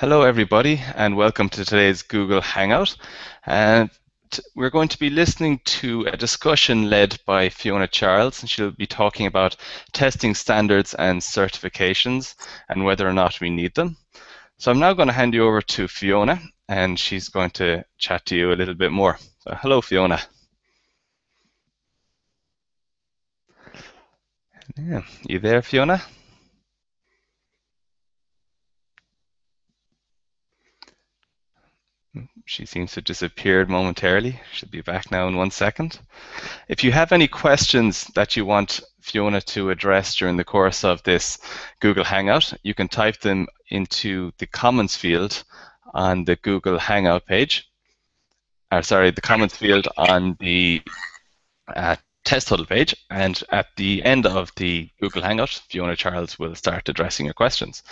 Hello, everybody, and welcome to today's Google Hangout. And we're going to be listening to a discussion led by Fiona Charles, and she'll be talking about testing standards and certifications and whether or not we need them. So I'm now going to hand you over to Fiona, and she's going to chat to you a little bit more. So, hello, Fiona. Yeah, you there, Fiona? She seems to have disappeared momentarily. She'll be back now in 1 second. If you have any questions that you want Fiona to address during the course of this Google Hangout, you can type them into the comments field on the Google Hangout page. Sorry, the comments field on the test huddle page, and at the end of the Google Hangout, Fiona Charles will start addressing your questions.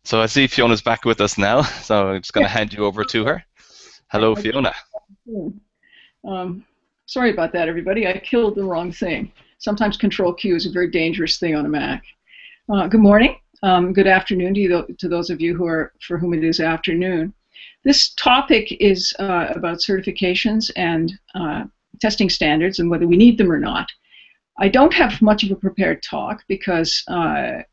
So I see Fiona's back with us now, so I'm just going to hand you over to her. Hello, Fiona. Sorry about that, everybody. I killed the wrong thing. Sometimes Control-Q is a very dangerous thing on a Mac. Good morning. Good afternoon to those of you for whom it is afternoon. This topic is about certifications and testing standards and whether we need them or not. I don't have much of a prepared talk because I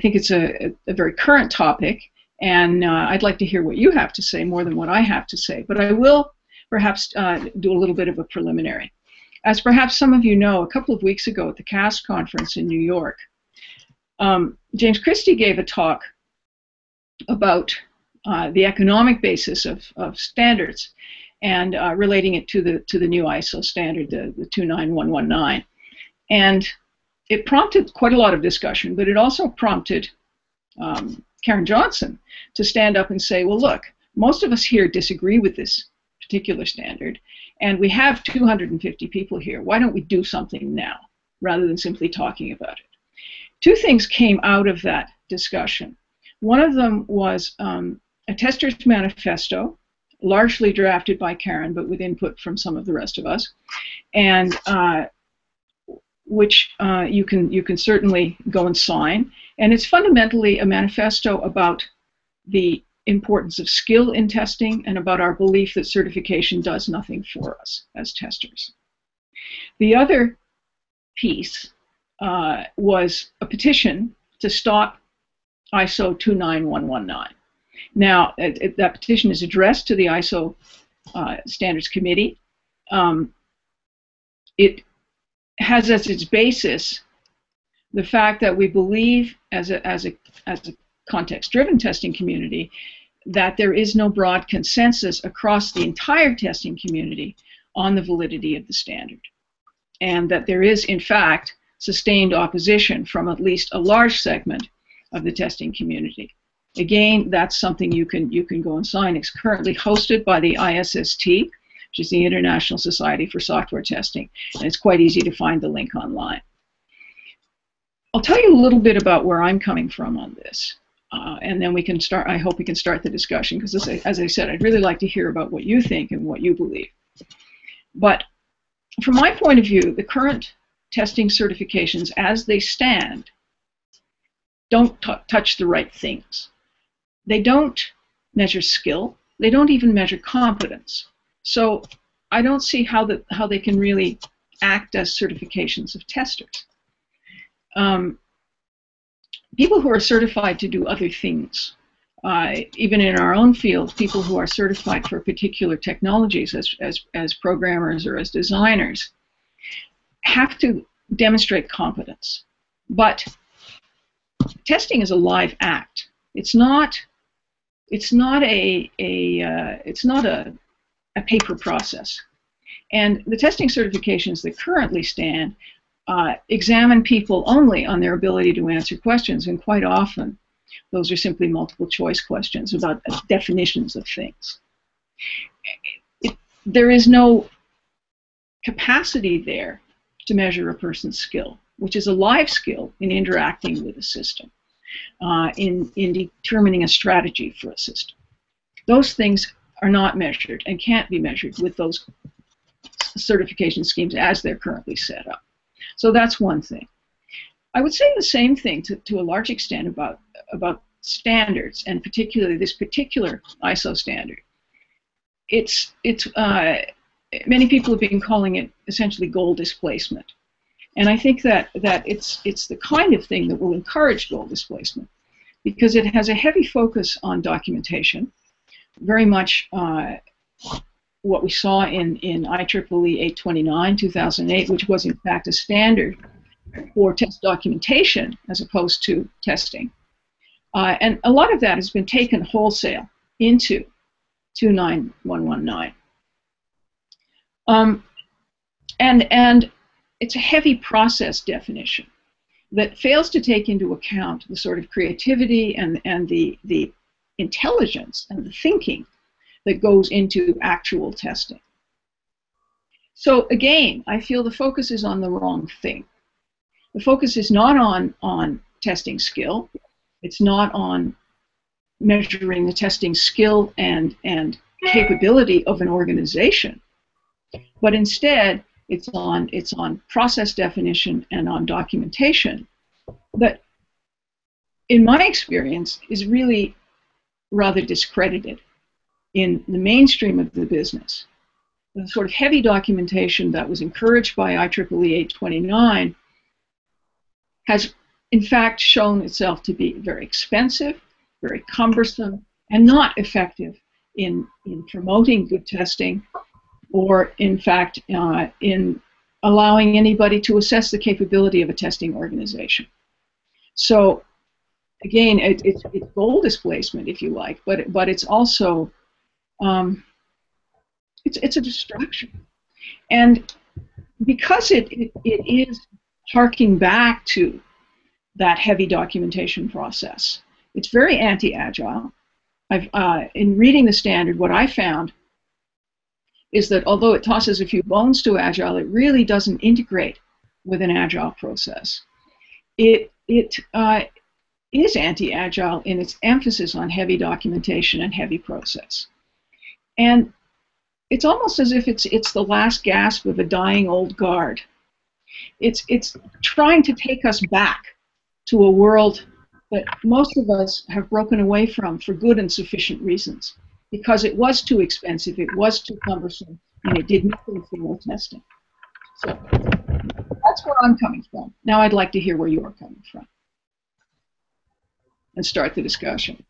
think it's a very current topic, and I'd like to hear what you have to say more than what I have to say. But I will perhaps do a little bit of a preliminary. As perhaps some of you know, a couple of weeks ago at the CAST conference in New York, James Christie gave a talk about the economic basis of standards and relating it to the new ISO standard, the 29119. And it prompted quite a lot of discussion, but it also prompted Karen Johnson to stand up and say, well, look, most of us here disagree with this particular standard, and we have 250 people here. Why don't we do something now rather than simply talking about it? Two things came out of that discussion. One of them was a tester's manifesto, largely drafted by Karen, but with input from some of the rest of us, and which you can certainly go and sign. And it's fundamentally a manifesto about the importance of skill in testing and about our belief that certification does nothing for us as testers. The other piece was a petition to stop ISO 29119. Now, that petition is addressed to the ISO Standards Committee. It has as its basis the fact that we believe, as a context-driven testing community, that there is no broad consensus across the entire testing community on the validity of the standard, and that there is, in fact, sustained opposition from at least a large segment of the testing community. Again, that's something you can go and sign. It's currently hosted by the ISST, which is the International Society for Software Testing, and it's quite easy to find the link online. I'll tell you a little bit about where I'm coming from on this, and then we can start. I hope we can start the discussion, because as I said, I'd really like to hear about what you think and what you believe. But from my point of view, the current testing certifications as they stand don't touch the right things. They don't measure skill. They don't even measure competence. So I don't see how they can really act as certifications of testers. People who are certified to do other things, even in our own field, people who are certified for particular technologies as programmers or as designers, have to demonstrate competence. But testing is a live act. It's not a paper process. And the testing certifications that currently stand examine people only on their ability to answer questions, and quite often those are simply multiple choice questions about definitions of things. There is no capacity there to measure a person's skill, which is a live skill in interacting with a system, in determining a strategy for a system. Those things are not measured and can't be measured with those certification schemes as they're currently set up. So that's one thing. I would say the same thing to a large extent about standards, and particularly this particular ISO standard, many people have been calling it essentially goal displacement. And I think that it's the kind of thing that will encourage goal displacement, because it has a heavy focus on documentation, very much what we saw in IEEE 829 2008, which was in fact a standard for test documentation as opposed to testing. And a lot of that has been taken wholesale into 29119. And it's a heavy process definition that fails to take into account the sort of creativity and the intelligence and the thinking that goes into actual testing. So again, I feel the focus is on the wrong thing. The focus is not on testing skill. It's not on measuring the testing skill and capability of an organization, but instead it's on process definition and on documentation that, in my experience, is really rather discredited in the mainstream of the business. The sort of heavy documentation that was encouraged by IEEE 829 has in fact shown itself to be very expensive, very cumbersome, and not effective in promoting good testing, or in fact in allowing anybody to assess the capability of a testing organization. So again, it's goal displacement, if you like, but it's also it's a distraction. And because it is harking back to that heavy documentation process, it's very anti-agile. In reading the standard, what I found is that although it tosses a few bones to Agile, it really doesn't integrate with an Agile process. It is anti-Agile in its emphasis on heavy documentation and heavy process. And it's almost as if it's the last gasp of a dying old guard. It's trying to take us back to a world that most of us have broken away from for good and sufficient reasons, because it was too expensive, it was too cumbersome, and it did nothing for more testing. So that's where I'm coming from. Now I'd like to hear where you're coming from and start the discussion.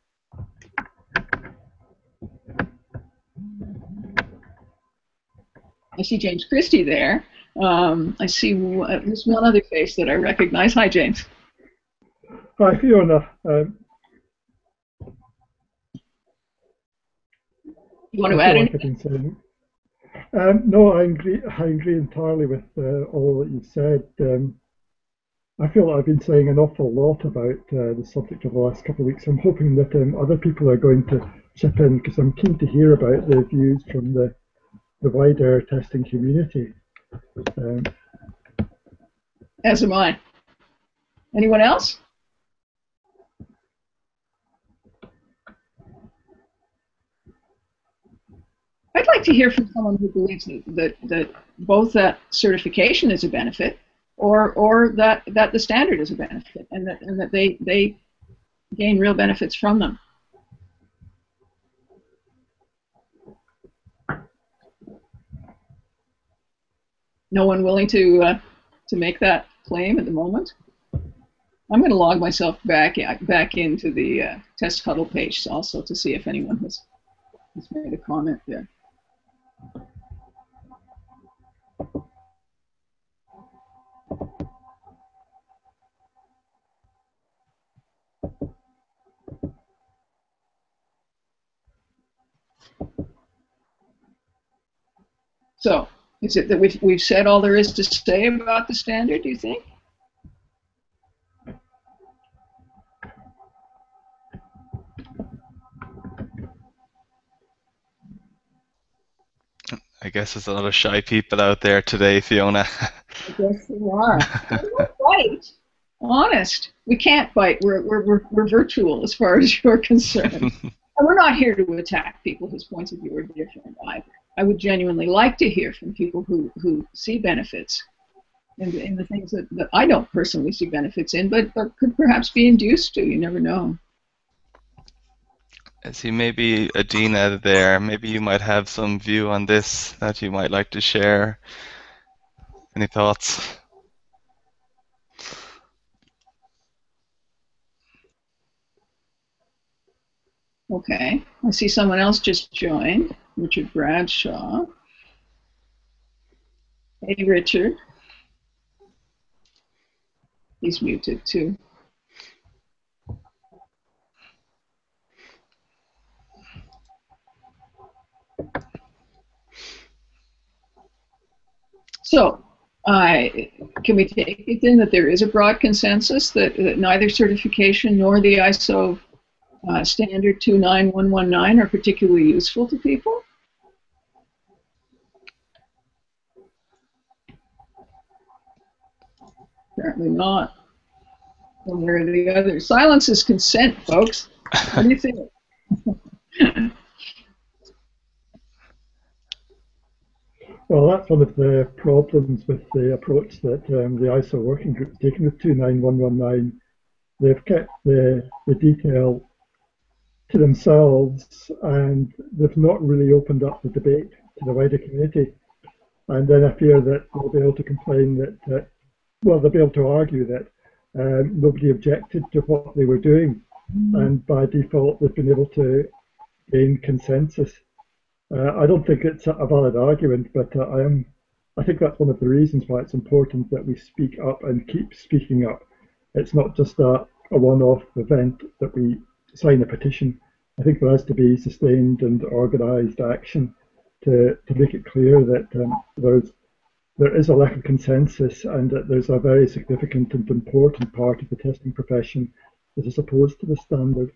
I see James Christie there. I see at least one other face that I recognize. Hi, James. Hi, Fiona. You want to add anything? No, I agree entirely with all that you've said. I feel like I've been saying an awful lot about the subject over the last couple of weeks. I'm hoping that other people are going to chip in, because I'm keen to hear about the views from the wider testing community. As am I. Anyone else? I'd like to hear from someone who believes that both that certification is a benefit, or that the standard is a benefit, and that they gain real benefits from them. No one willing to make that claim at the moment? I'm going to log myself back into the test huddle page also to see if anyone has made a comment there. So, is it that we've said all there is to say about the standard, do you think? I guess there's a lot of shy people out there today, Fiona. I guess there are. We're right. Honest. We can't bite. We're virtual as far as you're concerned. And we're not here to attack people whose points of view are different either. I would genuinely like to hear from people who see benefits in the things that I don't personally see benefits in, but could perhaps be induced to. You never know. I see maybe Adina there. Maybe you might have some view on this that you might like to share. Any thoughts? Okay, I see someone else just joined, Richard Bradshaw. Hey, Richard. He's muted too. So, can we take it then that there is a broad consensus that neither certification nor the ISO standard 29119 are particularly useful to people? Apparently not. One way or the other. Silence is consent, folks. What do you think? Well, that's one of the problems with the approach that the ISO working group's taken with 29119. They've kept the detail to themselves, and they've not really opened up the debate to the wider community. And then I fear that they'll be able to complain that, well, they'll be able to argue that nobody objected to what they were doing, and by default they've been able to gain consensus. I don't think it's a valid argument, but I think that's one of the reasons why it's important that we speak up and keep speaking up. It's not just a one-off event that we sign a petition. I think there has to be sustained and organised action to make it clear that there is a lack of consensus and that there's a very significant and important part of the testing profession that is opposed to the standard.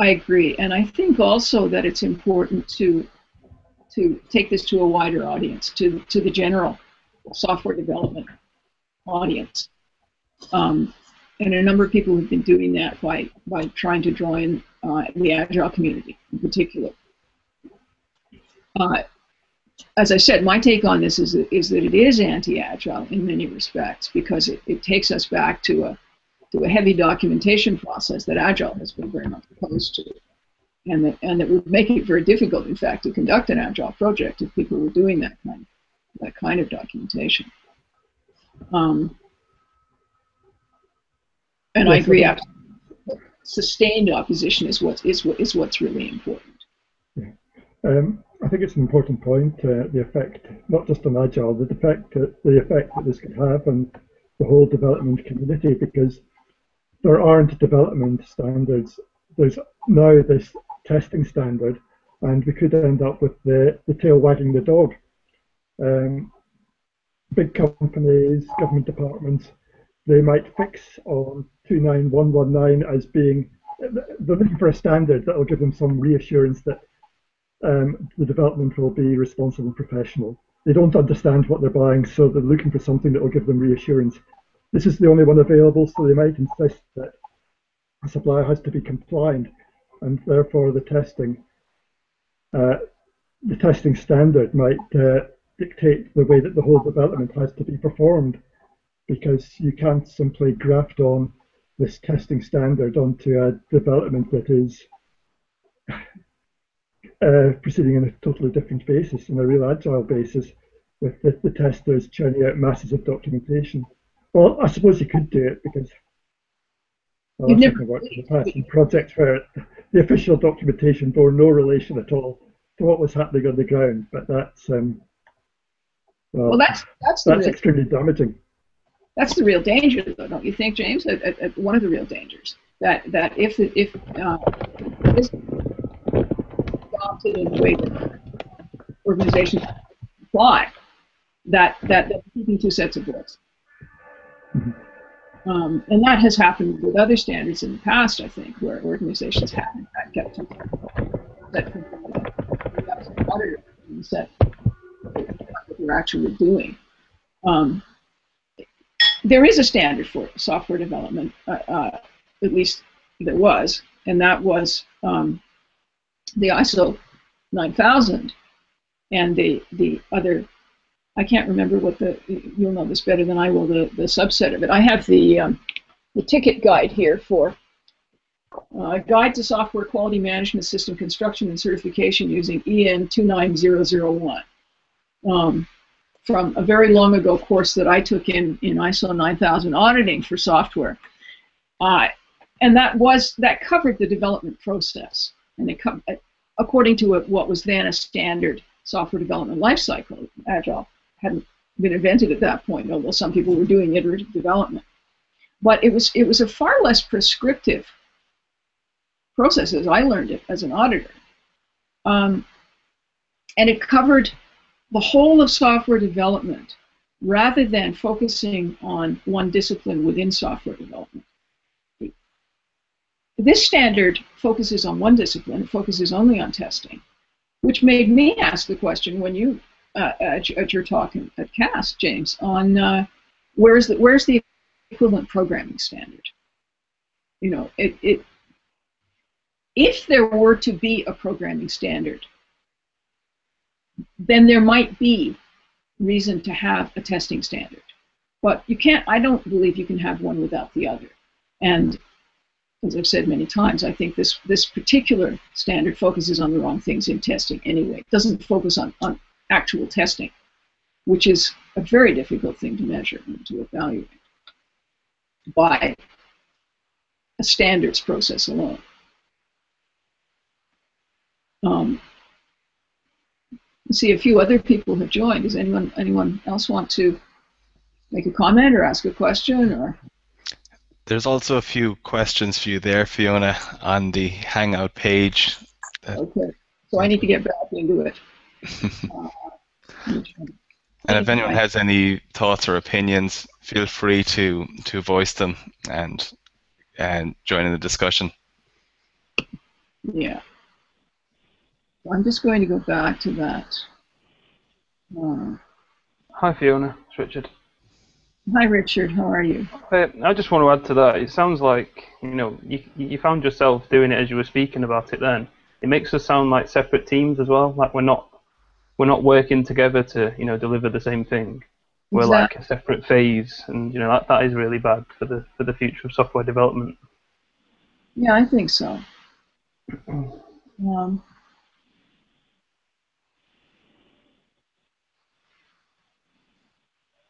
I agree, and I think also that it's important to take this to a wider audience, to the general software development audience. And a number of people have been doing that by trying to join the Agile community in particular. As I said, my take on this is that it is anti-Agile in many respects because it takes us back to a heavy documentation process that Agile has been very much opposed to, and that would make it very difficult, in fact, to conduct an Agile project if people were doing that kind of documentation. And I agree, sustained opposition is what's really important. Yeah. I think it's an important point, the effect, not just on Agile, the effect that this could have on the whole development community, because there aren't development standards. There's now this testing standard, and we could end up with the tail wagging the dog. Big companies, government departments, they might fix on 29119 as being, they're looking for a standard that will give them some reassurance that the development will be responsible and professional. They don't understand what they're buying, so they're looking for something that will give them reassurance. This is the only one available, so they might insist that a supplier has to be compliant, and therefore the testing standard might dictate the way that the whole development has to be performed, because you can't simply graft on this testing standard onto a development that is proceeding on a totally different basis, on a real Agile basis, with the testers churning out masses of documentation. Well, I suppose you could do it because I've worked in the past in projects where the official documentation bore no relation at all to what was happening on the ground. But that's that's extremely damaging. That's the real danger, though, don't you think, James? One of the real dangers that if this adopted in the way that organizations apply, that keeping two sets of books. Mm-hmm. And that has happened with other standards in the past, I think, where organizations have in fact kept two set what they're actually doing. There is a standard for software development, at least there was, and that was the ISO 9000, and the other, I can't remember what you'll know this better than I will, the subset of it. I have the ticket guide here for A Guide to Software Quality Management System Construction and Certification using EN 29001. From a very long ago course that I took in ISO 9000 auditing for software. And that covered the development process. And it according to what was then a standard software development lifecycle. Agile hadn't been invented at that point, although some people were doing iterative development. But it was a far less prescriptive process as I learned it as an auditor. And it covered the whole of software development rather than focusing on one discipline within software development. This standard focuses on one discipline, it focuses only on testing, which made me ask the question when you, at your talk at CAST, James, on where's the equivalent programming standard? You know, if there were to be a programming standard, then there might be reason to have a testing standard. But you can't, I don't believe you can have one without the other. And as I've said many times, I think this particular standard focuses on the wrong things in testing anyway. It doesn't focus on actual testing, which is a very difficult thing to measure and to evaluate by a standards process alone. I see a few other people have joined. Does anyone else want to make a comment or ask a question? Or there's also a few questions for you there, Fiona, on the Hangout page. Okay, so I need to get back into it. And if anyone has any thoughts or opinions, feel free to voice them and join in the discussion. Yeah. I'm just going to go back to that. Hi Fiona, it's Richard. Hi Richard, how are you? I just want to add to that. It sounds like you found yourself doing it as you were speaking about it. Then it makes us sound like separate teams as well. Like we're not working together to deliver the same thing. We're like a separate phase, and that is really bad for the future of software development. Yeah, I think so.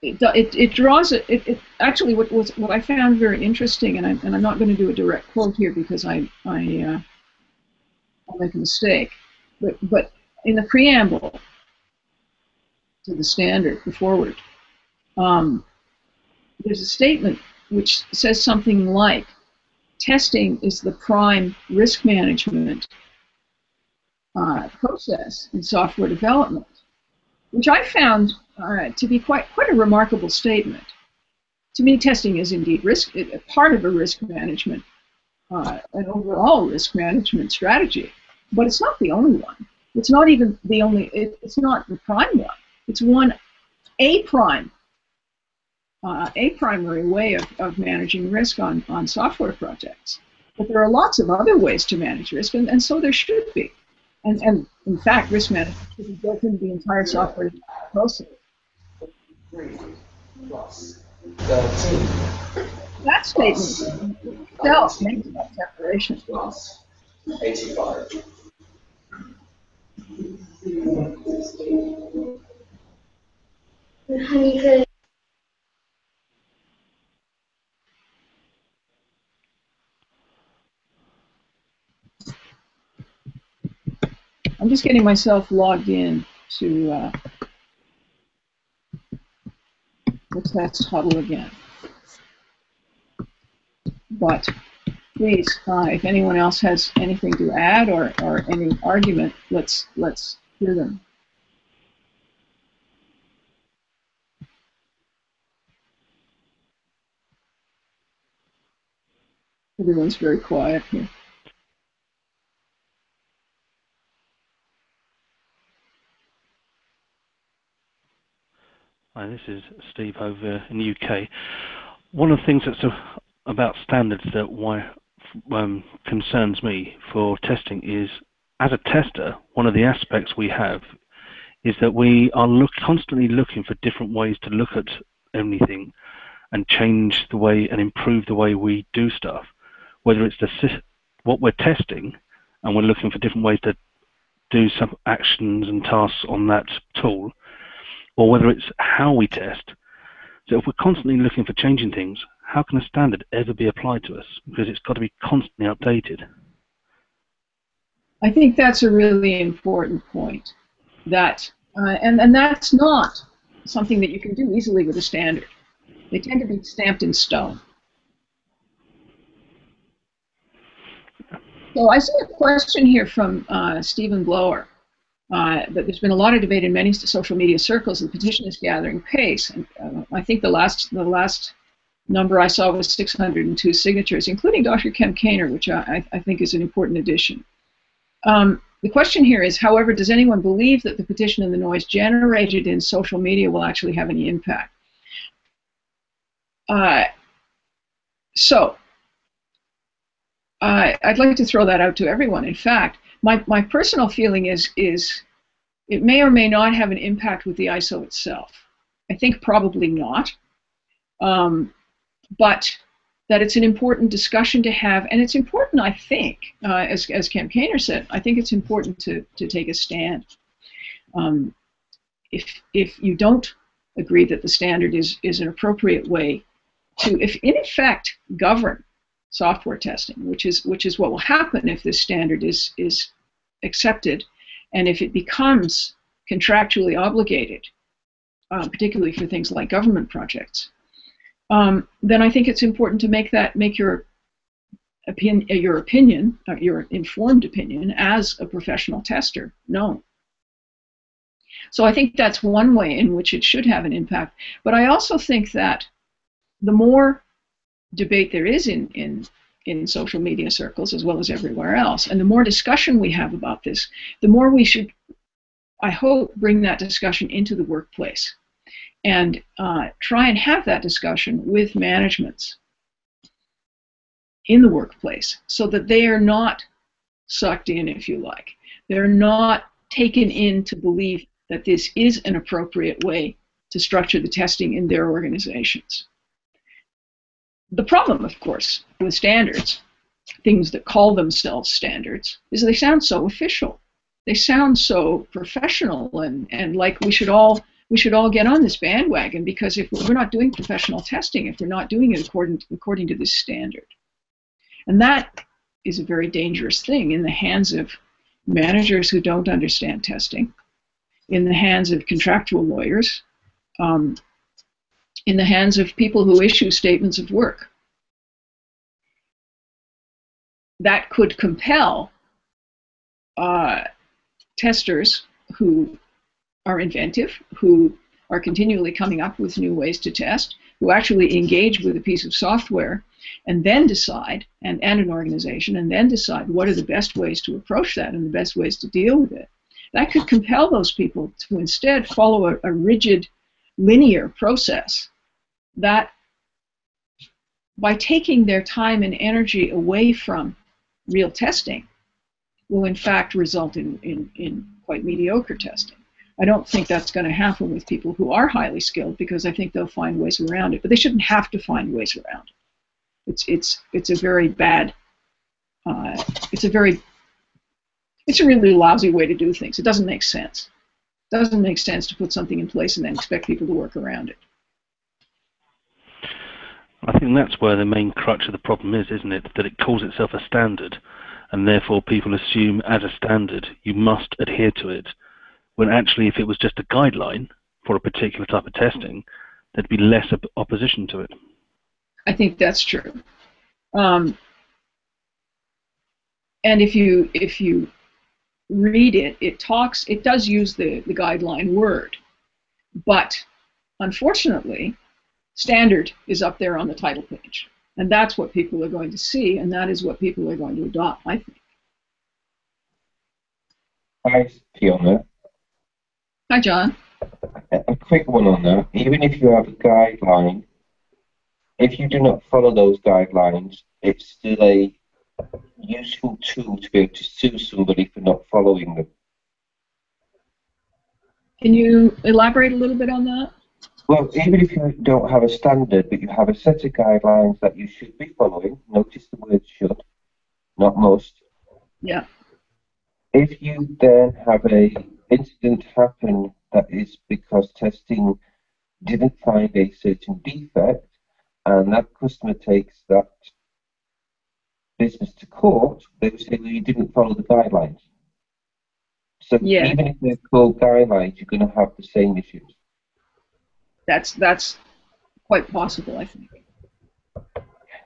It draws it actually what I found very interesting, and I'm not going to do a direct quote here because I'll make a mistake, but in the preamble to the standard, the forward, there's a statement which says something like, testing is the prime risk management process in software development, which I found to be quite a remarkable statement. To me, testing is indeed part of a risk management, an overall risk management strategy, but it's not the only one. It's not even the only. It's not the prime one. It's a primary way of managing risk on software projects. But there are lots of other ways to manage risk, and so there should be. And in fact, risk management should be built into the entire software process. 3 plus 13. That statement itself makes that separation. Plus 85. I'm just getting myself logged in to the test huddle again. But please, if anyone else has anything to add or any argument, let's hear them. Everyone's very quiet here. Hi, this is Steve over in the UK. One of the things that's about standards that concerns me for testing is, as a tester, one of the aspects we have is that we are constantly looking for different ways to look at anything and change the way and improve the way we do stuff. Whether it's what we're testing, and we're looking for different ways to do some actions and tasks on that tool, or whether it's how we test. So if we're constantly looking for changing things, how can a standard ever be applied to us? Because it's got to be constantly updated. I think that's a really important point. That and that's not something that you can do easily with a standard. They tend to be stamped in stone. So I see a question here from Stephen Blower. That there's been a lot of debate in many social media circles. The petition is gathering pace, and I think the last number I saw was 602 signatures, including Dr. Kem Kainer, which I think is an important addition. The question here is, however, does anyone believe that the petition and the noise generated in social media will actually have any impact? I'd like to throw that out to everyone. In fact, my personal feeling is it may or may not have an impact with the ISO itself. I think probably not, but that it's an important discussion to have, and it's important, I think, as Kem Kainer said, I think it's important to take a stand. If you don't agree that the standard is an appropriate way to, if in effect, govern software testing, which is what will happen if this standard is accepted, and if it becomes contractually obligated, particularly for things like government projects, then I think it's important to make your opinion, your informed opinion, as a professional tester known. So I think that's one way in which it should have an impact. But I also think that the more debate there is in social media circles as well as everywhere else, and the more discussion we have about this, the more we should, I hope, bring that discussion into the workplace and try and have that discussion with managements in the workplace so that they are not sucked in, if you like. They're not taken in to believe that this is an appropriate way to structure the testing in their organizations. The problem, of course, with standards, things that call themselves standards, is they sound so official. They sound so professional, and like we should all get on this bandwagon, because if we're not doing professional testing, if we're not doing it according to this standard, and that is a very dangerous thing in the hands of managers who don't understand testing, in the hands of contractual lawyers, in the hands of people who issue statements of work. That could compel testers who are inventive, who are continually coming up with new ways to test, who actually engage with a piece of software and then decide, and an organization, and then decide what are the best ways to approach that and the best ways to deal with it. That could compel those people to instead follow a rigid, linear process that, by taking their time and energy away from real testing, will in fact result in quite mediocre testing. I don't think that's going to happen with people who are highly skilled, because I think they'll find ways around it. But they shouldn't have to find ways around it. It's a very bad. It's a really lousy way to do things. It doesn't make sense. It doesn't make sense to put something in place and then expect people to work around it. I think that's where the main crux of the problem is, isn't it? That it calls itself a standard, and therefore people assume as a standard you must adhere to it, when actually if it was just a guideline for a particular type of testing, there'd be less opposition to it. I think that's true. And if you read it, it does use the guideline word, but unfortunately, standard is up there on the title page, and that's what people are going to see, and that is what people are going to adopt, I think. Hi, Fiona. Hi, John. A quick one on that. Even if you have a guideline, if you do not follow those guidelines, it's still a useful tool to be able to sue somebody for not following them. Can you elaborate a little bit on that? Well, even if you don't have a standard, but you have a set of guidelines that you should be following, notice the word should, not must. Yeah. If you then have a incident happen that is because testing didn't find a certain defect, and that customer takes that business to court, they will say, well, you didn't follow the guidelines. So Yeah. even if they're called guidelines, you're going to have the same issues. That's quite possible, I think.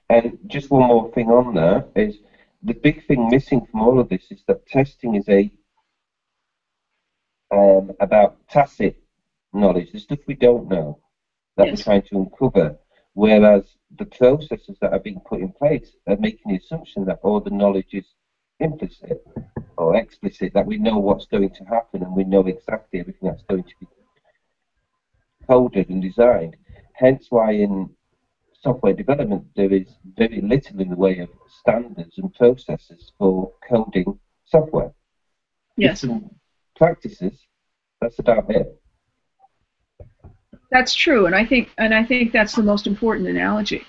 And just one more thing on there is the big thing missing from all of this is that testing is about tacit knowledge, the stuff we don't know that Yes. we're trying to uncover, whereas the processes that are being put in place are making the assumption that all the knowledge is implicit or explicit, that we know what's going to happen and we know exactly everything that's going to be coded and designed. Hence why in software development there is very little in the way of standards and processes for coding software. Yes. Just some practices, that's about it. That's true, and I think that's the most important analogy.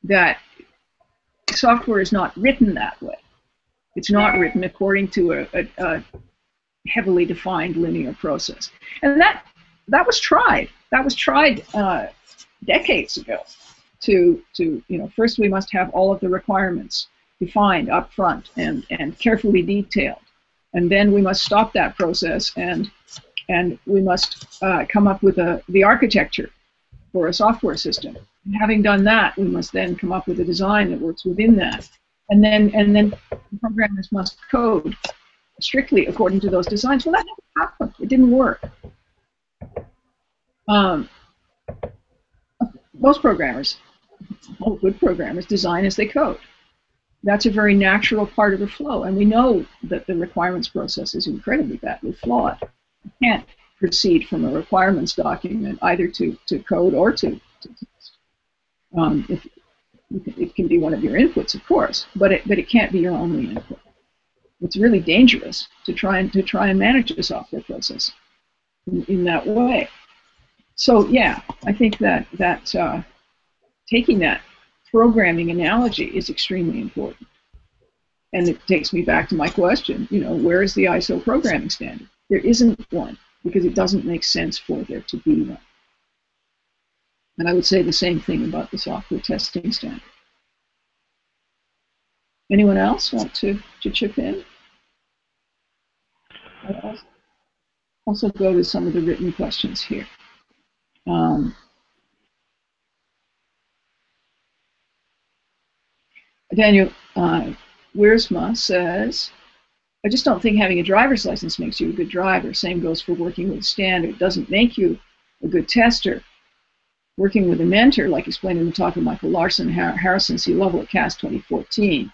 That software is not written that way. It's not written according to a heavily defined linear process, and that was tried. That was tried decades ago. To first we must have all of the requirements defined up front and carefully detailed, and then we must stop that process and we must come up with the architecture for a software system. And having done that, we must then come up with a design that works within that. And then programmers must code strictly according to those designs. Well, that never happened. It didn't work. Most programmers, all good programmers, design as they code. That's a very natural part of the flow. And we know that the requirements process is incredibly badly flawed. You can't proceed from a requirements document either to code or to test. It can be one of your inputs, of course, but it can't be your only input. It's really dangerous to try and manage a software process in that way. So yeah, I think that taking that programming analogy is extremely important. And it takes me back to my question, where is the ISO programming standard? There isn't one, because it doesn't make sense for there to be one. And I would say the same thing about the software testing standard. Anyone else want to chip in? I'll also go to some of the written questions here. Daniel Wiersma says, I just don't think having a driver's license makes you a good driver. Same goes for working with a standard. It doesn't make you a good tester. Working with a mentor, like explained in the talk of Michael Larson, Harrison C. Lovell at CAS 2014,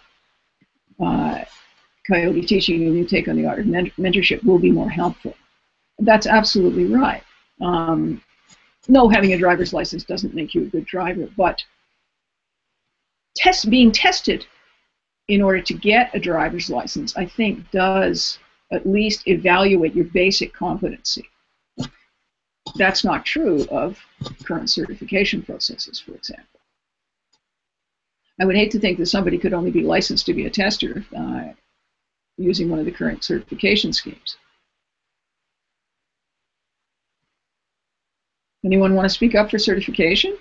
Coyote teaching you a new take on the art of mentorship will be more helpful. That's absolutely right. No, having a driver's license doesn't make you a good driver, but being tested in order to get a driver's license, I think, does at least evaluate your basic competency. That's not true of current certification processes, for example. I would hate to think that somebody could only be licensed to be a tester using one of the current certification schemes. Anyone want to speak up for certification?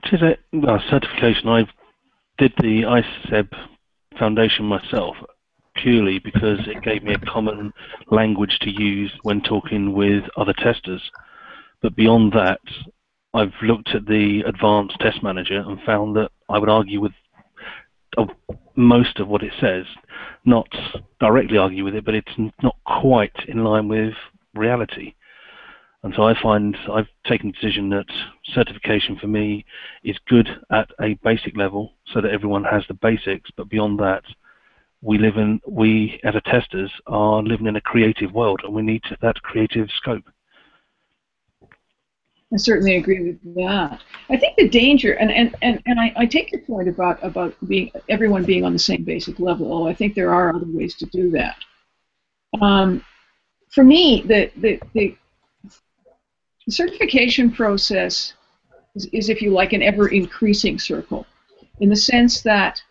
Certification, I did the ICEB Foundation myself purely because it gave me a common language to use when talking with other testers. But beyond that, I've looked at the Advanced Test Manager and found that I would argue with most of what it says. Not directly argue with it, but it's not quite in line with reality. And so I find I've taken the decision that certification for me is good at a basic level so that everyone has the basics, but beyond that, we as a testers are living in a creative world and we need that creative scope. I certainly agree with that. I think the danger, and I take your point about everyone being on the same basic level, although I think there are other ways to do that. For me, the certification process is, if you like, an ever-increasing circle. in the sense that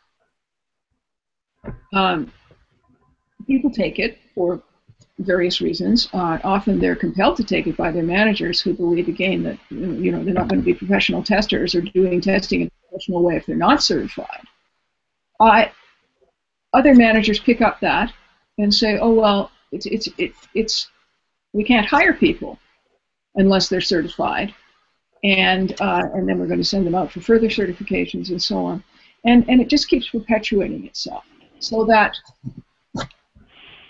people take it for various reasons. Often they're compelled to take it by their managers, who believe again that they're not going to be professional testers or doing testing in a professional way if they're not certified. Other managers pick up that and say, "Oh well, we can't hire people unless they're certified, and then we're going to send them out for further certifications and so on," and it just keeps perpetuating itself, so that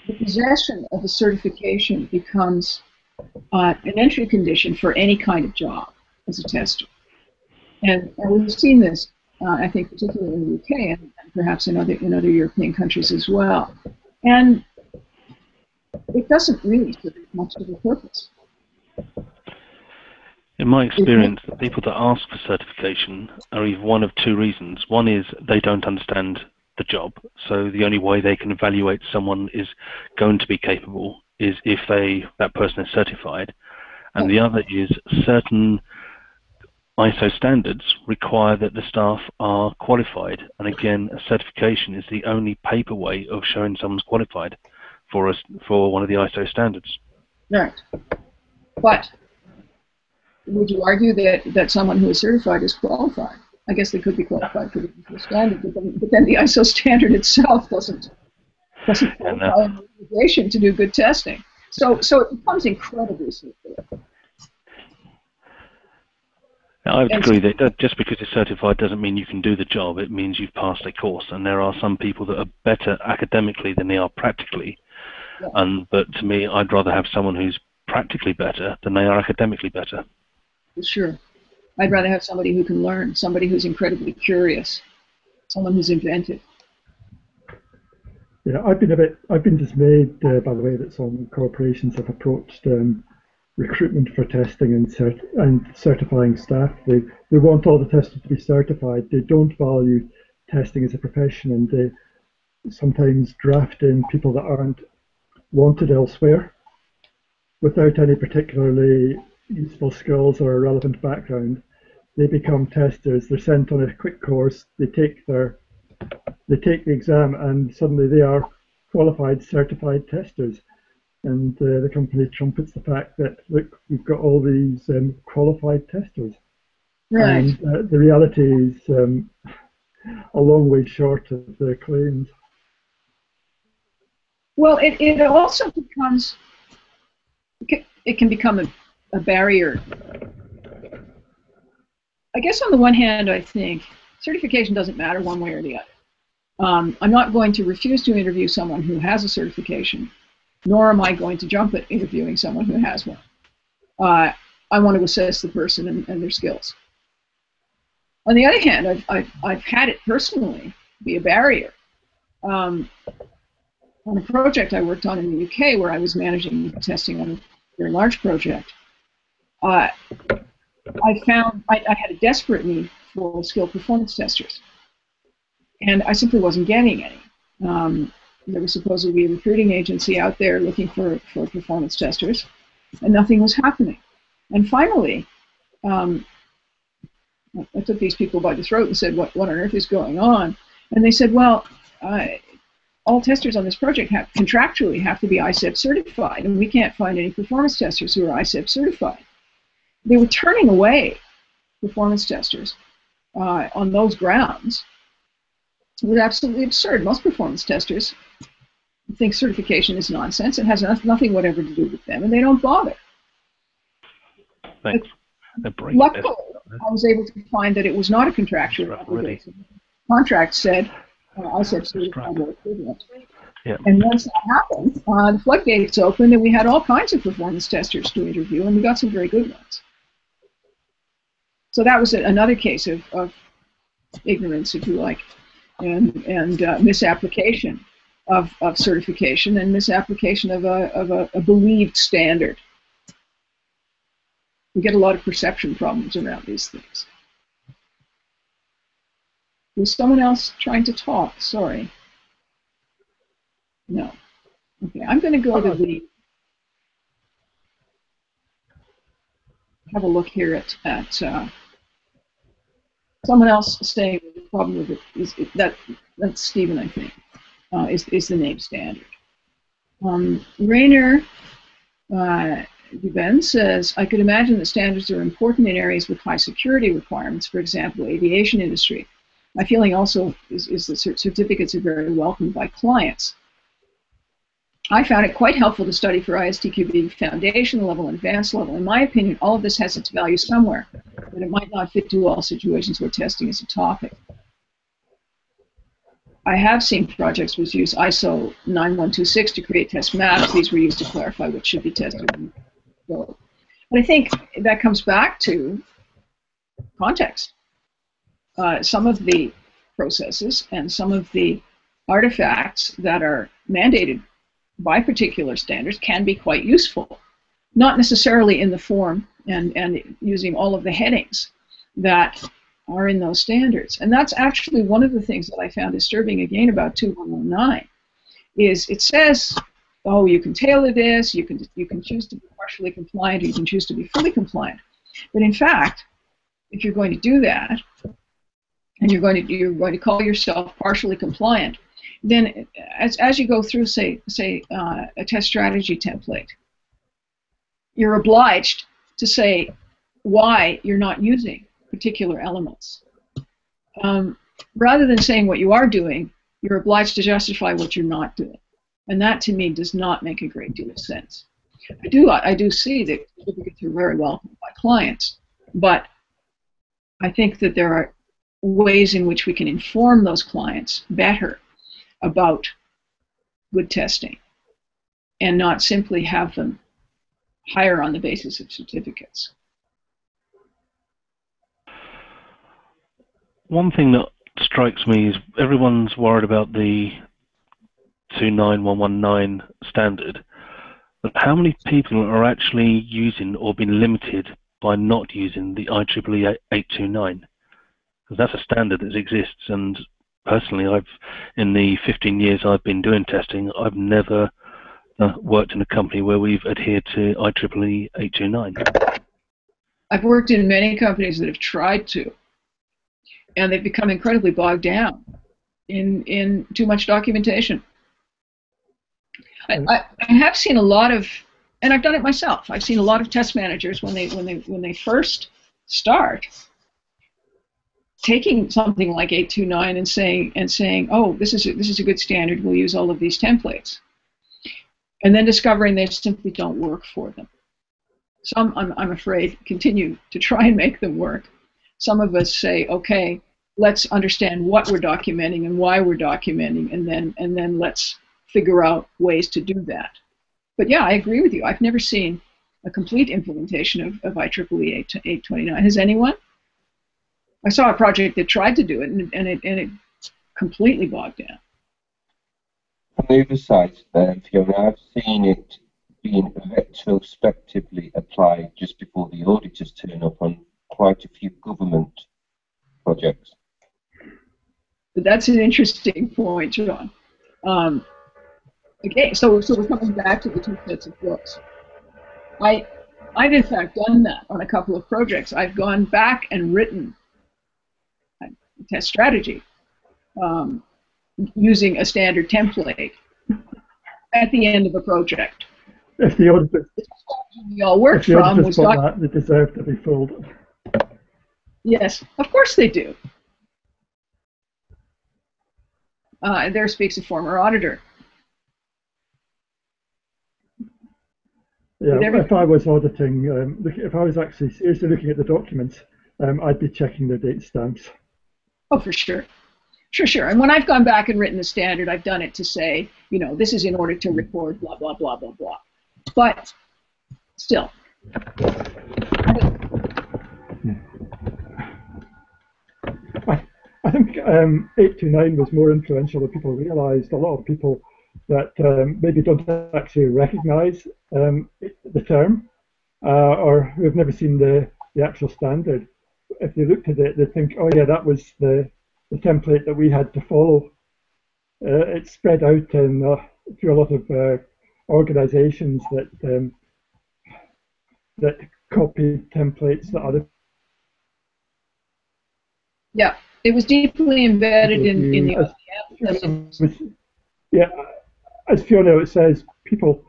the possession of a certification becomes an entry condition for any kind of job as a tester. And we've seen this, I think, particularly in the UK and perhaps in other European countries as well. And it doesn't really serve much of a purpose. In my experience, the people that ask for certification are either one of two reasons. One is they don't understand the job, so the only way they can evaluate someone is going to be capable is if that person is certified, and the other is certain ISO standards require that the staff are qualified, and again, a certification is the only paper way of showing someone's qualified for one of the ISO standards. Right. But would you argue that someone who is certified is qualified? I guess they could be qualified for the ISO standard, but then the ISO standard itself doesn't qualify an organization to do good testing. So it becomes incredibly circular. I would agree that just because you're certified doesn't mean you can do the job. It means you've passed a course, and there are some people that are better academically than they are practically. Yeah. But to me, I'd rather have someone who's practically better than they are academically better. Sure. I'd rather have somebody who can learn, somebody who's incredibly curious, someone who's inventive. Yeah, I've been dismayed by the way that some corporations have approached recruitment for testing and certifying staff. They want all the testers to be certified. They don't value testing as a profession, and they sometimes draft in people that aren't wanted elsewhere without any particularly useful skills or a relevant background. They become testers. They're sent on a quick course. They take the exam, and suddenly they are qualified, certified testers. And the company trumpets the fact that, look, we've got all these qualified testers. Right. And the reality is a long way short of their claims. Well, it also becomes, it can become a barrier. I guess on the one hand, I think certification doesn't matter one way or the other. I'm not going to refuse to interview someone who has a certification, nor am I going to jump at interviewing someone who has one. I want to assess the person and their skills. On the other hand, I've had it personally be a barrier. On a project I worked on in the UK, where I was managing testing on a very large project, I found I had a desperate need for skilled performance testers, and I simply wasn't getting any. There was supposedly a recruiting agency out there looking for performance testers, and nothing was happening. And finally, I took these people by the throat and said, what on earth is going on? And they said, well, all testers on this project contractually have to be ICEP certified, and we can't find any performance testers who are ICEP certified. They were turning away performance testers on those grounds. It was absolutely absurd. Most performance testers think certification is nonsense. It has nothing whatever to do with them, and they don't bother. Thanks. Luckily, I was able to find that it was not a contractual obligation. The contract said ICEP certified or equivalent. Yeah. And once that happened, the floodgates opened, and we had all kinds of performance testers to interview, and we got some very good ones. So that was another case of ignorance, if you like, and misapplication of certification and misapplication of a believed standard. We get a lot of perception problems around these things. Was someone else trying to talk? Sorry. No. Okay, I'm going to go to have a look here at someone else saying the problem with it is that's Stephen, I think, is the name standard. Rainer Ben says, I could imagine that standards are important in areas with high security requirements, for example, aviation industry. My feeling also is that certificates are very welcomed by clients. I found it quite helpful to study for ISTQB foundation level and advanced level. In my opinion, all of this has its value somewhere, but it might not fit to all situations where testing is a topic. I have seen projects which use ISO 9126 to create test maps. These were used to clarify what should be tested. But I think that comes back to context. Some of the processes and some of the artifacts that are mandated by particular standards can be quite useful, not necessarily in the form and using all of the headings that are in those standards. And that's actually one of the things that I found disturbing again about 2119 is it says, oh, you can tailor this, you can choose to be partially compliant, or you can choose to be fully compliant. But in fact, if you're going to do that, and you're going to call yourself partially compliant, then as you go through, say a test strategy template, you're obliged to say why you're not using particular elements. Rather than saying what you are doing, you're obliged to justify what you're not doing. And that, to me, does not make a great deal of sense. I do see that certificates are very welcome by clients, but I think that there are ways in which we can inform those clients better about good testing and not simply have them hire on the basis of certificates. One thing that strikes me is everyone's worried about the 29119 standard, but how many people are actually using or been limited by not using the IEEE 829? Because that's a standard that exists, and personally, in the 15 years I've been doing testing, I've never worked in a company where we've adhered to IEEE 829. I've worked in many companies that have tried to, and they've become incredibly bogged down in too much documentation. I have seen a lot of, and I've done it myself. I've seen a lot of test managers when they first start taking something like 829 and saying, oh, this is a good standard. We'll use all of these templates, and then discovering they simply don't work for them. Some, I'm afraid, continue to try and make them work. Some of us say, okay, let's understand what we're documenting and why we're documenting, and then let's figure out ways to do that. But yeah, I agree with you. I've never seen a complete implementation of IEEE 829. Has anyone? I saw a project that tried to do it, and it completely bogged down. On the other side, Fiona, I've seen it being retrospectively applied just before the auditors turn up on quite a few government projects. But that's an interesting point, John. Okay, so we're coming back to the two sets of books. I've in fact done that on a couple of projects. I've gone back and written a test strategy using a standard template at the end of a project. If the auditors, we all worked from was that, they deserve to be fooled. Yes, of course they do. There speaks a former auditor. Yeah, if I was auditing, if I was actually seriously looking at the documents, I'd be checking the date stamps. Oh, for sure. Sure. And when I've gone back and written the standard, I've done it to say, you know, this is in order to record blah, blah, blah, blah, blah. But still. I think 829 was more influential than people realised. A lot of people that maybe don't actually recognise the term or who have never seen the actual standard, if they looked at it, they'd think, oh yeah, that was the template that we had to follow. It's spread out in, through a lot of organisations that copy templates that other. Yeah, It was deeply embedded in the yeah, as Fiona says, people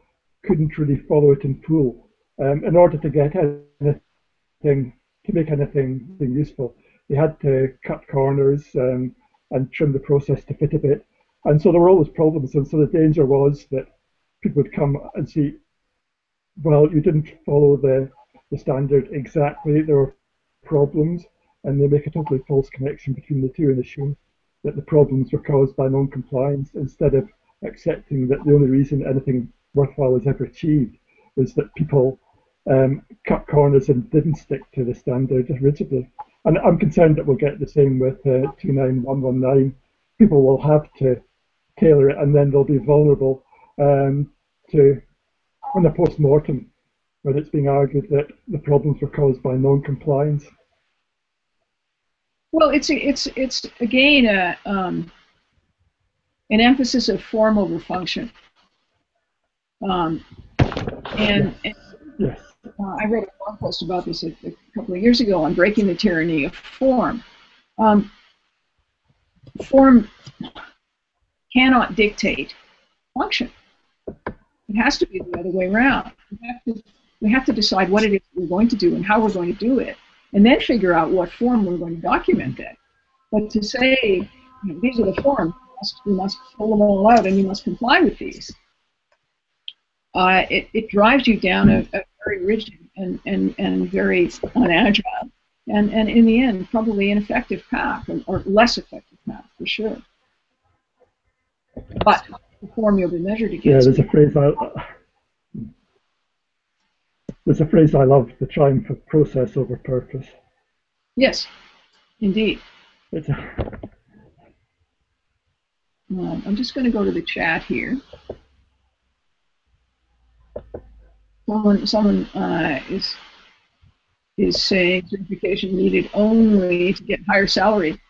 couldn't really follow it in full. In order to get anything, to make anything useful, they had to cut corners and trim the process to fit a bit. And so there were always problems. And so the danger was that people would come and see, well, you didn't follow the standard exactly. There were problems, and they make a totally false connection between the two and assume that the problems were caused by non-compliance instead of accepting that the only reason anything worthwhile was ever achieved was that people cut corners and didn't stick to the standard rigidly. And I'm concerned that we'll get the same with 29119. People will have to tailor it, and then they'll be vulnerable to, on a post-mortem, when it's being argued that the problems were caused by non-compliance. Well, it's again an emphasis of form over function. Yes. I wrote a blog post about this a couple of years ago on breaking the tyranny of form. Form cannot dictate function. It has to be the other way around. We have to decide what it is we're going to do and how we're going to do it, and then figure out what form we're going to document it. But to say, these are the forms, we must pull them all out and you must comply with these, it drives you down a very rigid and very unagile, and in the end, probably ineffective path, or less effective path, for sure. But the form you'll be measured against. Yeah, there's a phrase I love, the triumph of process over purpose. Yes, indeed. I'm just going to go to the chat here. Someone is saying certification needed only to get higher salary,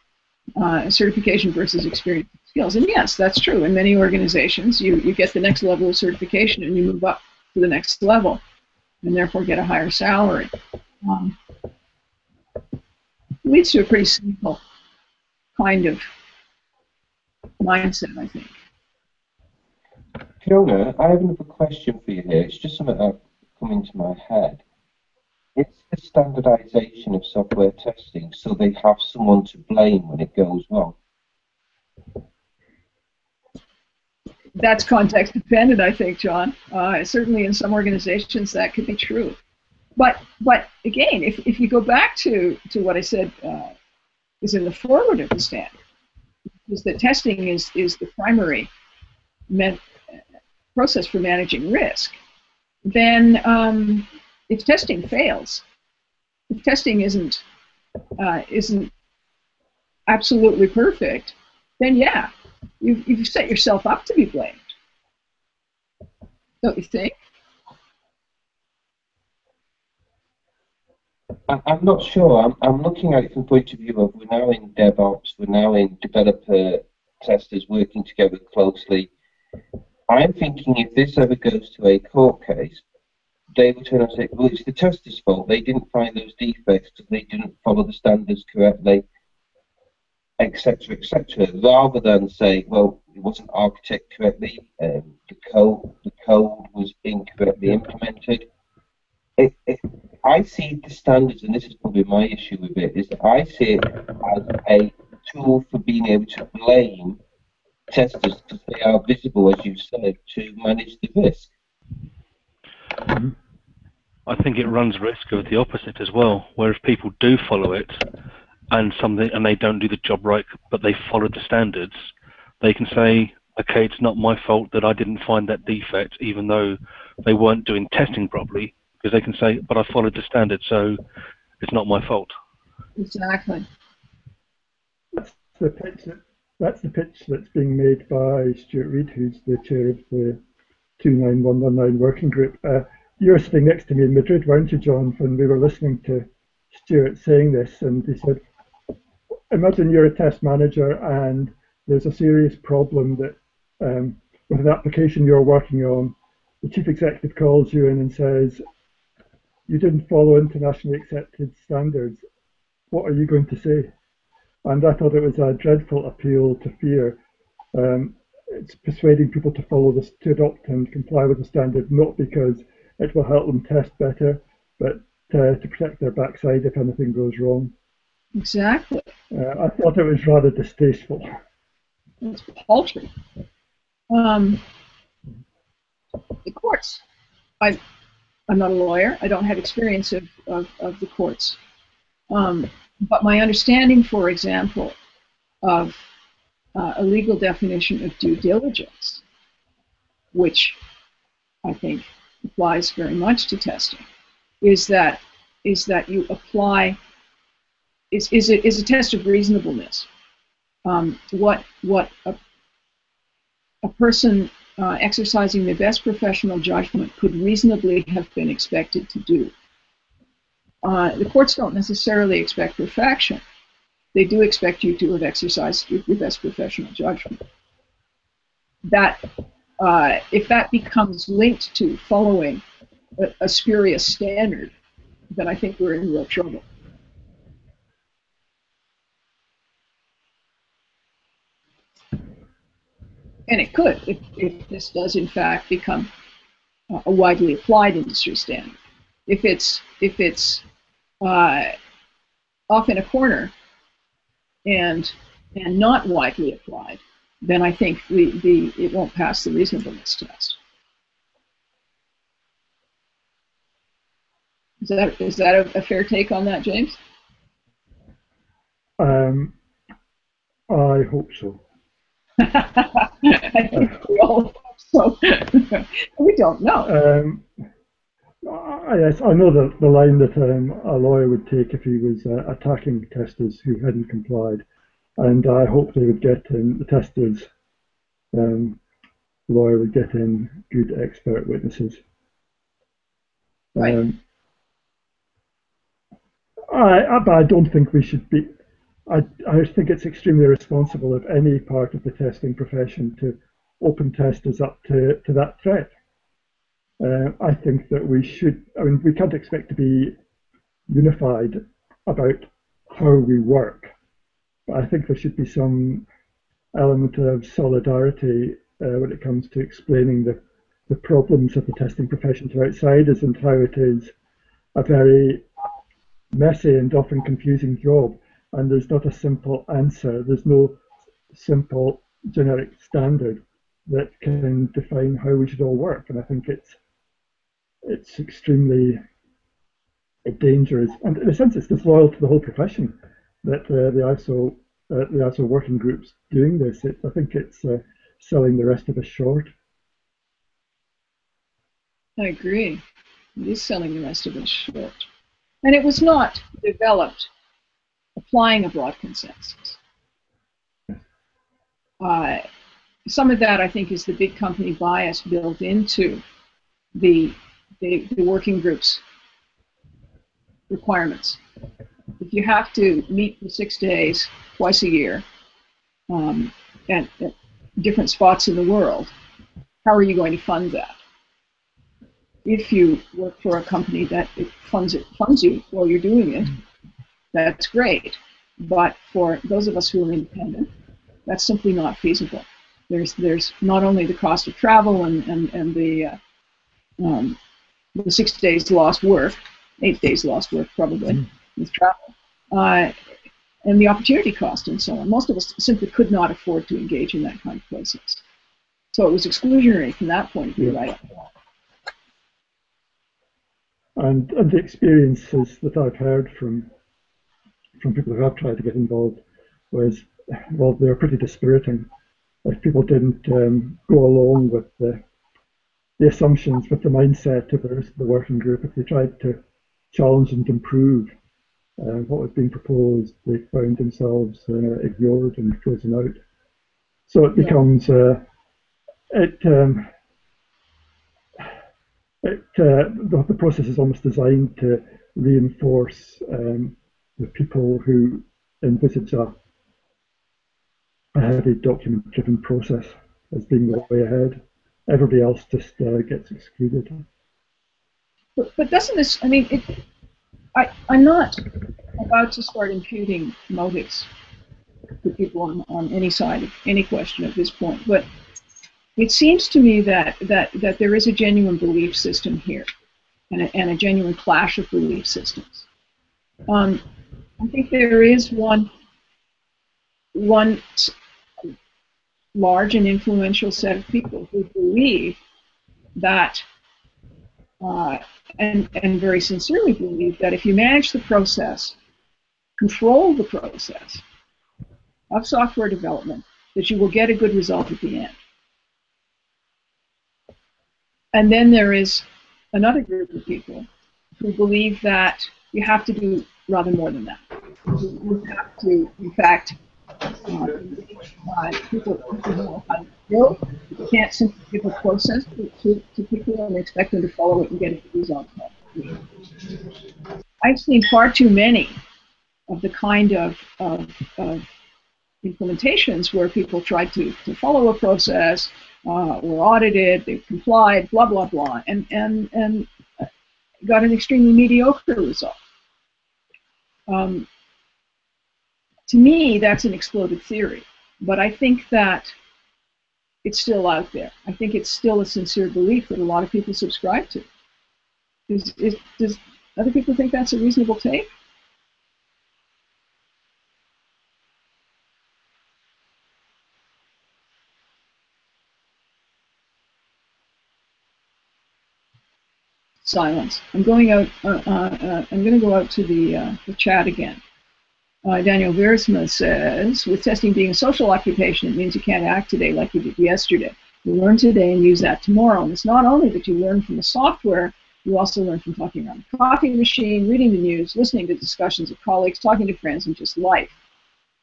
certification versus experience and skills. And yes, that's true. In many organizations, you get the next level of certification and you move up to the next level, and therefore get a higher salary. Leads to a pretty simple kind of mindset, I think. Fiona, I have another question for you here. It's just something that's come into my head. It's the standardization of software testing, so they have someone to blame when it goes wrong. That's context dependent, I think, John. Certainly in some organizations that could be true. But again, if you go back to what I said is in the forward of the standard, is that testing is the primary process for managing risk, then if testing fails, if testing isn't absolutely perfect, then yeah, you've set yourself up to be blamed. Don't you think? I'm not sure. I'm looking at it from the point of view of we're now in DevOps, we're now in developer testers working together closely. I'm thinking if this ever goes to a court case, they will turn and say, well, it's the tester's fault. They didn't find those defects because they didn't follow the standards correctly, etc., etc., rather than say, well, it wasn't architected correctly, the code was incorrectly implemented. I see the standards, and this is probably my issue with it, is that I see it as a tool for being able to blame testers because they are visible, as you said, to manage the risk. I think it runs risk of the opposite as well, where if people do follow it and they don't do the job right, but they followed the standards, they can say, okay, it's not my fault that I didn't find that defect, even though they weren't doing testing properly, because they can say, but I followed the standard, so it's not my fault. Exactly. That's the pitch that's being made by Stuart Reid, who's the chair of the 29119 working group. You were sitting next to me in Madrid, weren't you, John, when we were listening to Stuart saying this, and he said, imagine you're a test manager and there's a serious problem that with an application you're working on, the chief executive calls you in and says, you didn't follow internationally accepted standards. What are you going to say? And I thought it was a dreadful appeal to fear. It's persuading people to follow this, to adopt and comply with the standard, not because it will help them test better, but to protect their backside if anything goes wrong. Exactly. I thought it was rather distasteful. It's paltry. The courts. I'm not a lawyer. I don't have experience of the courts. But my understanding, for example, of a legal definition of due diligence, which I think applies very much to testing, is that you apply is a test of reasonableness. What a person exercising their best professional judgment could reasonably have been expected to do. The courts don't necessarily expect perfection. They do expect you to have exercised your best professional judgment. That, if that becomes linked to following a spurious standard, then I think we're in real trouble. And it could, if this does in fact become a widely applied industry standard. If it's off in a corner and not widely applied, then I think it won't pass the reasonableness test. Is that a fair take on that, James? I hope so. I think we all hope so. We don't know. Yes, I know the line that a lawyer would take if he was attacking testers who hadn't complied, and I hope they would get in, the testers lawyer would get in good expert witnesses. Right. But I don't think we should be. I think it's extremely irresponsible of any part of the testing profession to open testers up to that threat. I think that we should, I mean, we can't expect to be unified about how we work, but I think there should be some element of solidarity when it comes to explaining the problems of the testing profession to outsiders and how it is a very messy and often confusing job. And there's not a simple answer. There's no simple generic standard that can define how we should all work. And I think it's extremely dangerous, and in a sense, it's disloyal to the whole profession that the ISO working groups doing this. I think it's selling the rest of us short. I agree. It is selling the rest of us short, and it was not developed applying a broad consensus. Some of that, I think, is the big company bias built into the working groups requirements. If you have to meet for 6 days, twice a year, at different spots in the world, how are you going to fund that? If you work for a company that funds you while you're doing it, that's great. But for those of us who are independent, that's simply not feasible. There's not only the cost of travel and the 6 days lost work, 8 days lost work probably with travel, and the opportunity cost and so on. Most of us simply could not afford to engage in that kind of process. So it was exclusionary from that point of view, right? And the experiences that I've heard from people who have tried to get involved was, well, they were pretty dispiriting. If people didn't go along with the assumptions, with the mindset of the rest of the working group, if they tried to challenge and improve what was being proposed, they found themselves ignored and frozen out. So it becomes the process is almost designed to reinforce the people who envisage a heavy document-driven process as being the way ahead. Everybody else just gets excluded. But doesn't this, I mean, I'm not about to start imputing motives put people on any side of any question at this point. But it seems to me that there is a genuine belief system here, and a genuine clash of belief systems. I think there is one large and influential set of people who believe that, and very sincerely believe that if you manage the process, control the process of software development, that you will get a good result at the end. And then there is another group of people who believe that you have to do rather more than that. You have to, in fact, people know how to build. You can't simply give a process to people and expect them to follow it and get a good result. I've seen far too many of the kind of implementations where people tried to follow a process, were audited, they complied, blah, blah, blah, and got an extremely mediocre result. To me, that's an exploded theory, but I think that it's still out there. I think it's still a sincere belief that a lot of people subscribe to. Does other people think that's a reasonable take? Silence. I'm going out. I'm going to go out to the chat again. Daniel Veersma says, with testing being a social occupation, it means you can't act today like you did yesterday. You learn today and use that tomorrow. And it's not only that you learn from the software, you also learn from talking around the coffee machine, reading the news, listening to discussions of colleagues, talking to friends, and just life.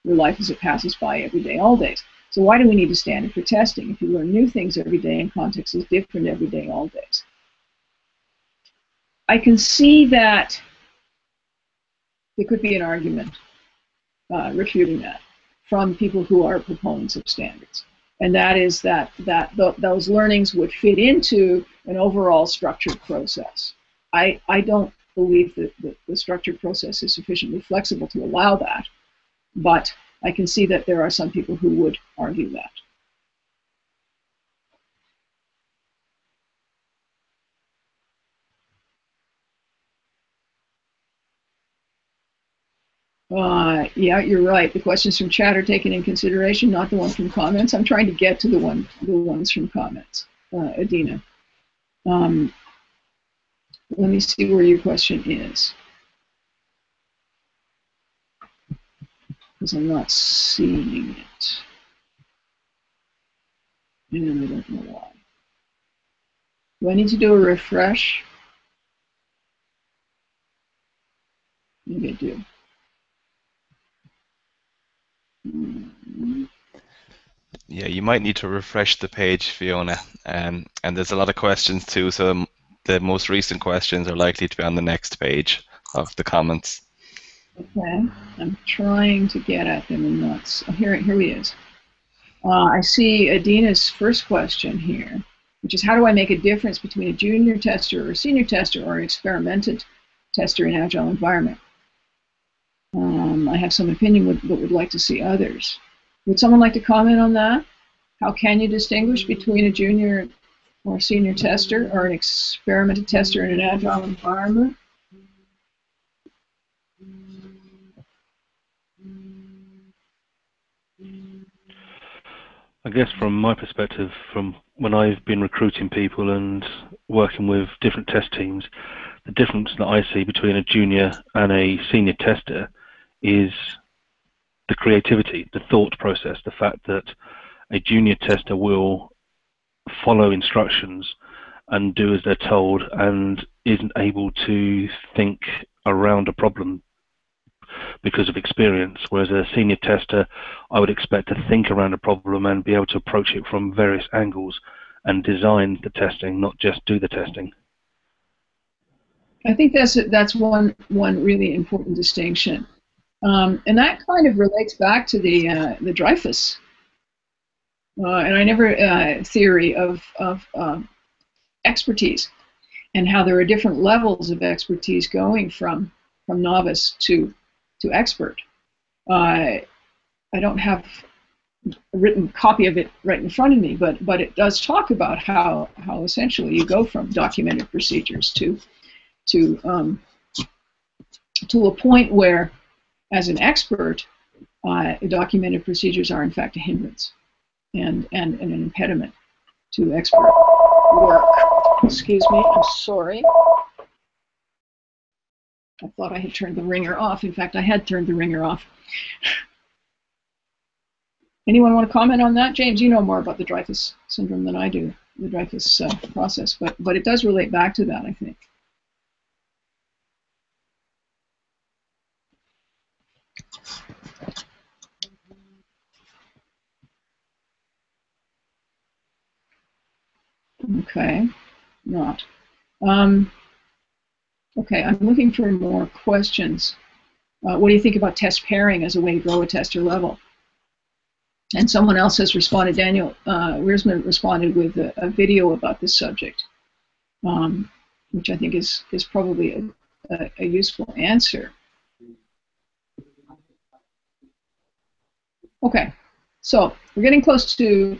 Your life as it passes by every day, all days. So why do we need a standard for testing? If you learn new things every day and context is different every day, all days. I can see that there could be an argument refuting that from people who are proponents of standards. And that is that those learnings would fit into an overall structured process. I don't believe that the structured process is sufficiently flexible to allow that, but I can see that there are some people who would argue that. Yeah, you're right. The questions from chat are taken in consideration, not the ones from comments. I'm trying to get to the ones from comments, Adina. Let me see where your question is, because I'm not seeing it, and I don't know why. Do I need to do a refresh? Maybe I do. Yeah, you might need to refresh the page, Fiona. And there's a lot of questions too, so the most recent questions are likely to be on the next page of the comments. Okay, I'm trying to get at them and not. Oh, here he is. I see Adina's first question here, which is how do I make a difference between a junior tester or a senior tester or an experimented tester in an agile environment? I have some opinion, but would like to see others. Would someone like to comment on that? How can you distinguish between a junior or senior tester or an experimented tester in an agile environment? I guess from my perspective, from when I've been recruiting people and working with different test teams, the difference that I see between a junior and a senior tester is the creativity, the thought process, the fact that a junior tester will follow instructions and do as they're told and isn't able to think around a problem because of experience, whereas a senior tester, I would expect to think around a problem and be able to approach it from various angles and design the testing, not just do the testing. I think that's one really important distinction. And that kind of relates back to the Dreyfus and I never theory of expertise and how there are different levels of expertise going from novice to expert. I don't have a written copy of it right in front of me, but it does talk about how essentially you go from documented procedures to a point where, as an expert, documented procedures are in fact a hindrance and an impediment to expert work. Excuse me, I'm sorry. I thought I had turned the ringer off. In fact, I had turned the ringer off. Anyone want to comment on that? James, you know more about the Dreyfus syndrome than I do, the Dreyfus process, but it does relate back to that, I think. Okay, not. Okay, I'm looking for more questions. What do you think about test pairing as a way to grow a tester level? And someone else has responded, Daniel Wiersma responded with a video about this subject, which I think is probably a useful answer. Okay, so we're getting close to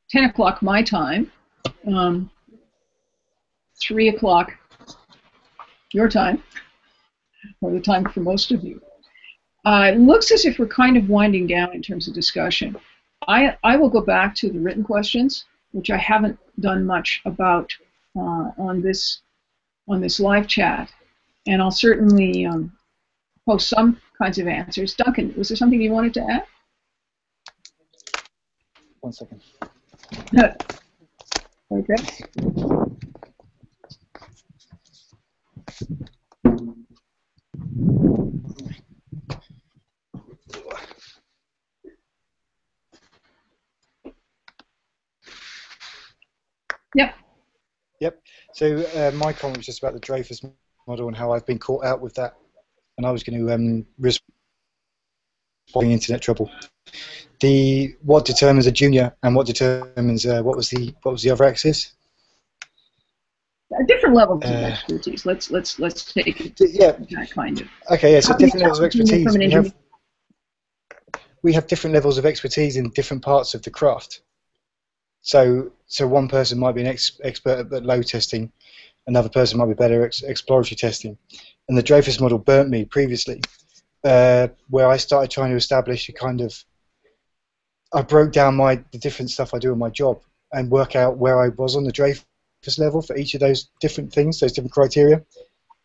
10 o'clock my time, 3 o'clock your time, or the time for most of you. It looks as if we're kind of winding down in terms of discussion. I will go back to the written questions, which I haven't done much about on this live chat, and I'll certainly post some kinds of answers. Duncan, was there something you wanted to add? 1 second. Okay. Yep. Yep. So my comment was just about the Dreyfus model and how I've been caught out with that, and I was going to respond to internet trouble. What determines a junior and what determines what was the other axis? Different levels of expertise. Let's take it. Yeah. That kind of. Okay. Yeah. So different levels of expertise. We have different levels of expertise in different parts of the craft. So one person might be an expert at load testing, another person might be better at exploratory testing. And the Dreyfus model burnt me previously, where I started trying to establish a kind of, I broke down the different stuff I do in my job and work out where I was on the Dreyfus level for each of those different things, those different criteria.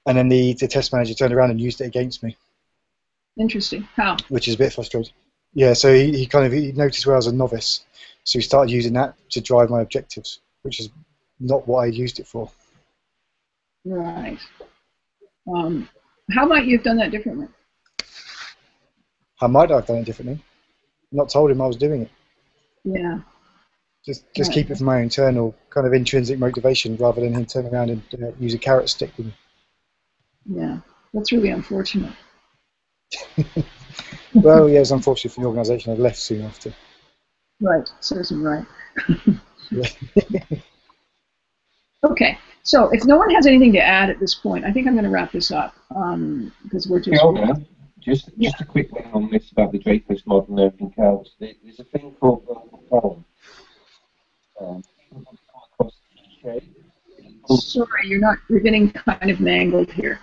And then the test manager turned around and used it against me. Interesting. How? Which is a bit frustrating. Yeah, so he noticed where I was a novice. So he started using that to drive my objectives, which is not what I used it for. Right. How might you have done that differently? How might I have done it differently? Not told him I was doing it. Yeah. Just right. Keep it for my internal kind of intrinsic motivation rather than him turn around and use a carrot stick with me. Yeah, that's really unfortunate. Well, yeah, it's unfortunate for the organisation. I left soon after. Right, serves him right. Okay, so if no one has anything to add at this point, I think I'm going to wrap this up because we're just. Just a quick one on this about the Dreyfus model and everything else. There's a thing called broken column. Sorry, you're getting kind of mangled here.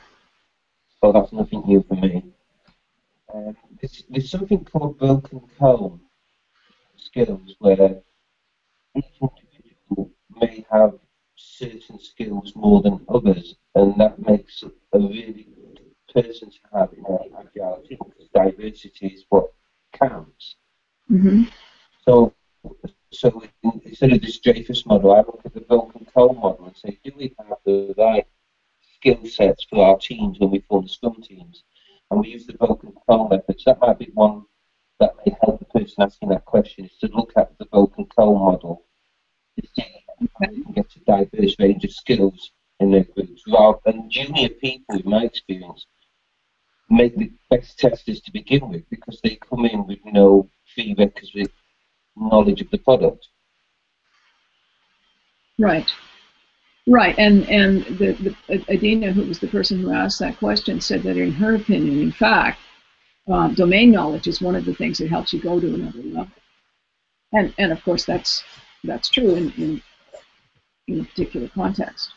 Oh, that's nothing new for me. There's something called broken comb skills where each individual may have certain skills more than others, and that makes a really good person to have in an agile team because diversity is what counts. Mm-hmm. So instead of this Dreyfus model, I look at the broken comb model and say, do we have the right skill sets for our teams when we form scrum teams? And we use the broken comb method. So that might be one that may help the person asking that question, is to look at the broken comb model to see how you can get a diverse range of skills in their groups. Rather than junior people, in my experience, make the best testers to begin with because they come in with no prerequisite knowledge of the product. Right. Right, and the Adina, who was the person who asked that question, said that in her opinion, in fact, domain knowledge is one of the things that helps you go to another level. And of course, that's true in a particular context.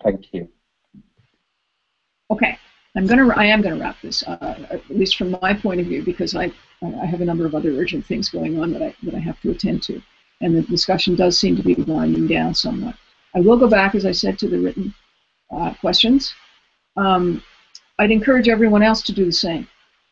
Thank you. Okay, I am gonna wrap this, at least from my point of view, because I have a number of other urgent things going on that I have to attend to, and the discussion does seem to be winding down somewhat. I will go back, as I said, to the written questions. I'd encourage everyone else to do the same,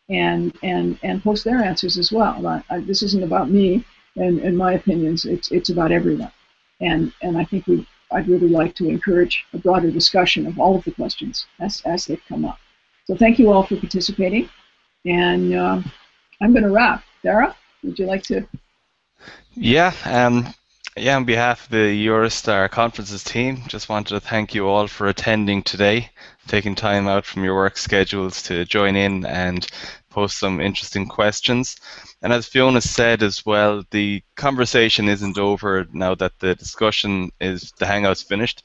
and post their answers as well. This isn't about me and my opinions. It's about everyone, and I think I'd really like to encourage a broader discussion of all of the questions as they've come up. So thank you all for participating, and I'm going to wrap. Dara, would you like to? Yeah, on behalf of the Eurostar Conferences team, just wanted to thank you all for attending today, taking time out from your work schedules to join in and post some interesting questions. And as Fiona said as well, the conversation isn't over now that the Hangout's finished.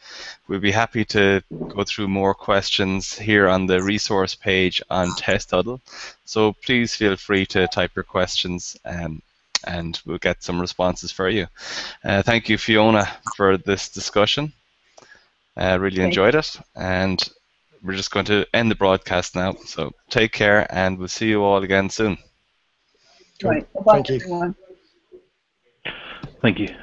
We'll be happy to go through more questions here on the resource page on Test Huddle. So please feel free to type your questions and we'll get some responses for you. Thank you, Fiona, for this discussion. Really enjoyed it, and we're just going to end the broadcast now. So take care, and we'll see you all again soon. Right. Bye-bye, Thank you. everyone. Thank you.